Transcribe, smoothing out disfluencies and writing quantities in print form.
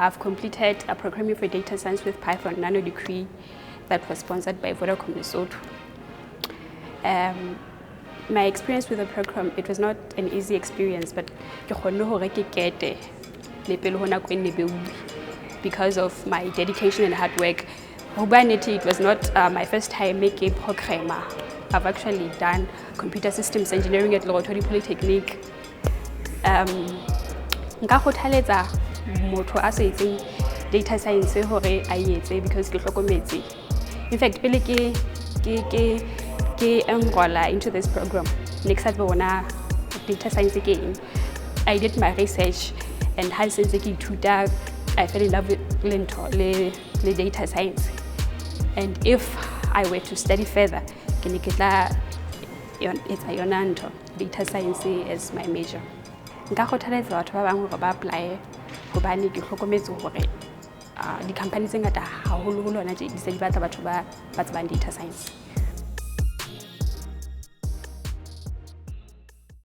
I've completed a programming for data science with Python Nano degree that was sponsored by Vodacom Lesotho. My experience with the program, it was not an easy experience, but because of my dedication and hard work. It was not my first time making a programmer. I've actually done computer systems engineering at Lesotho Polytechnic. Nka kgothaletsa motho a sa etseng data science hore a etse because ke hlokometse. In fact, pele ke enrolla into this program, next at bona data science again, I did my research and ha since ke ithuta, I fell in love with le data science. And if I were to study further, it's a data science as my major. Nka kgothaletsa batho ba bang hore ba apply hobane ke hlokometse hore di companies tse ngata haholo holo hona tse di batla batho ba tsebang data science.